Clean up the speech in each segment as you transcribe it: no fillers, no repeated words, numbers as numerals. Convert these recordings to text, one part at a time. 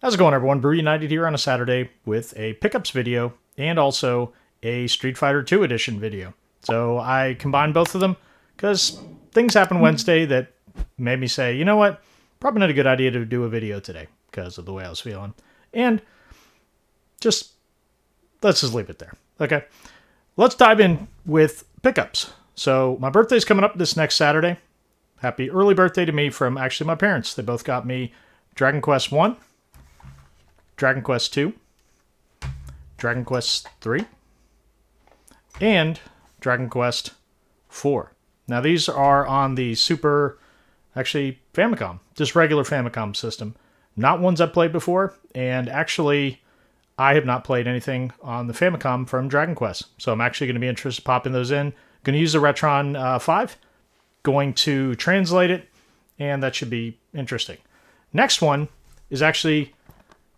How's it going, everyone? BrewUnited here on a Saturday with a pickups video and also a Street Fighter 2 edition video. So I combined both of them because things happened Wednesday that made me say, you know what? Probably not a good idea to do a video today because of the way I was feeling. And let's just leave it there. Okay. Let's dive in with pickups. So my birthday's coming up this next Saturday. Happy early birthday to me from actually my parents. They both got me Dragon Quest 1. Dragon Quest 2, Dragon Quest 3, and Dragon Quest 4. Now these are on the Famicom, just regular Famicom system. Not ones I've played before, and actually I have not played anything on the Famicom from Dragon Quest. So I'm actually going to be interested in popping those in. Going to use the Retron 5, going to translate it, and that should be interesting. Next one is actually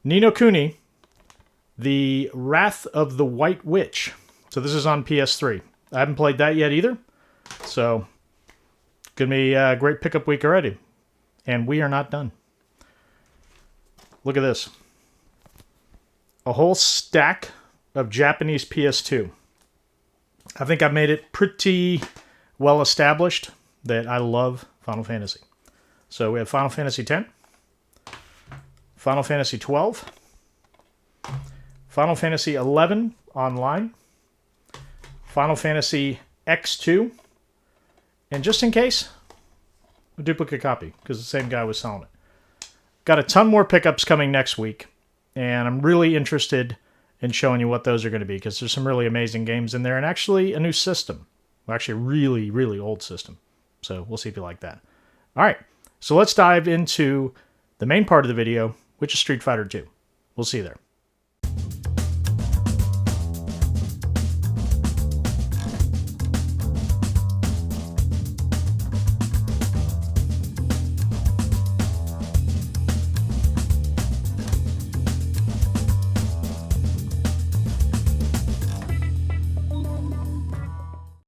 Ni no Kuni, The Wrath of the White Witch. So this is on PS3. I haven't played that yet either. So, gonna be a great pickup week already. And we are not done. Look at this. A whole stack of Japanese PS2. I think I've made it pretty well established that I love Final Fantasy. So we have Final Fantasy X. Final Fantasy 12, Final Fantasy 11 online, Final Fantasy X2, and just in case, a duplicate copy, because the same guy was selling it. Got a ton more pickups coming next week, and I'm really interested in showing you what those are going to be, because there's some really amazing games in there, and actually a new system. Well, actually a really, really old system. So we'll see if you like that. All right, so let's dive into the main part of the video, which is Street Fighter 2. We'll see you there.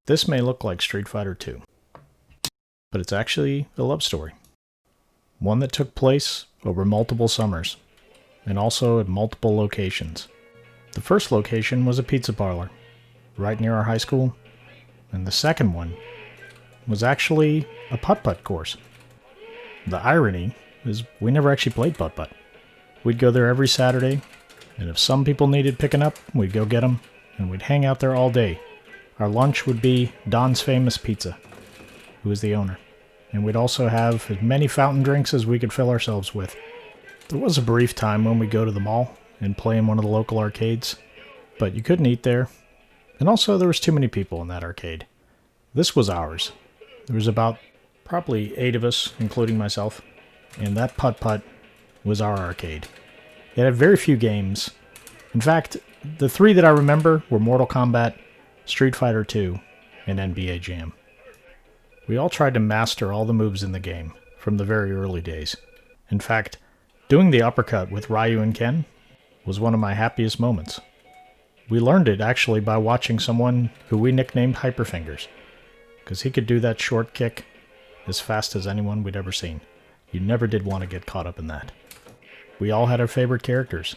This may look like Street Fighter 2, but it's actually a love story. One that took place over multiple summers, and also at multiple locations. The first location was a pizza parlor, right near our high school, and the second one was actually a putt-putt course. The irony is we never actually played putt-putt. We'd go there every Saturday, and if some people needed picking up, we'd go get them, and we'd hang out there all day. Our lunch would be Don's Famous Pizza, who was the owner. And we'd also have as many fountain drinks as we could fill ourselves with. There was a brief time when we'd go to the mall and play in one of the local arcades, but you couldn't eat there. And also there was too many people in that arcade. This was ours. There was about probably 8 of us, including myself, and that putt-putt was our arcade. It had very few games. In fact, the 3 that I remember were Mortal Kombat, Street Fighter 2, and NBA Jam. We all tried to master all the moves in the game from the very early days. In fact, doing the uppercut with Ryu and Ken was one of my happiest moments. We learned it actually by watching someone who we nicknamed Hyperfingers, because he could do that short kick as fast as anyone we'd ever seen. You never did want to get caught up in that. We all had our favorite characters.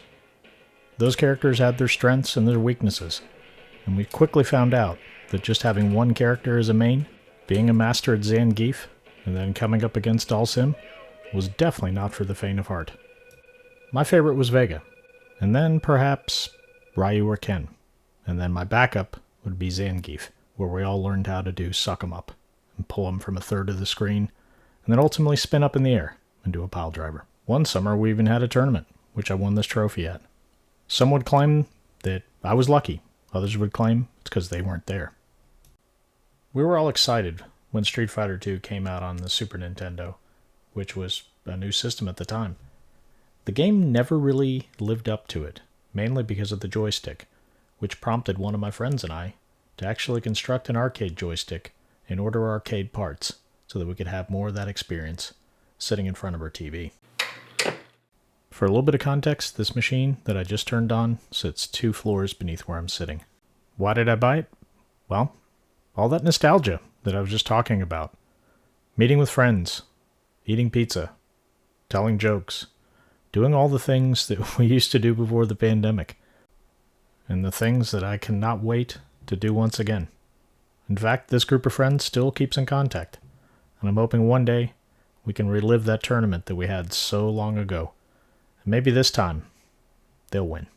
Those characters had their strengths and their weaknesses, and we quickly found out that just having one character as a main, being a master at Zangief, and then coming up against Dalsim, was definitely not for the faint of heart. My favorite was Vega, and then perhaps Ryu or Ken, and then my backup would be Zangief, where we all learned how to do suck 'em up, and pull 'em from a third of the screen, and then ultimately spin up in the air and do a pile driver. One summer we even had a tournament, which I won this trophy at. Some would claim that I was lucky, others would claim it's because they weren't there. We were all excited when Street Fighter 2 came out on the Super Nintendo, which was a new system at the time. The game never really lived up to it, mainly because of the joystick, which prompted one of my friends and I to actually construct an arcade joystick and order arcade parts so that we could have more of that experience sitting in front of our TV. For a little bit of context, this machine that I just turned on sits 2 floors beneath where I'm sitting. Why did I buy it? Well, all that nostalgia that I was just talking about. Meeting with friends, eating pizza, telling jokes, doing all the things that we used to do before the pandemic, and the things that I cannot wait to do once again. In fact, this group of friends still keeps in contact, and I'm hoping one day we can relive that tournament that we had so long ago. And maybe this time, they'll win.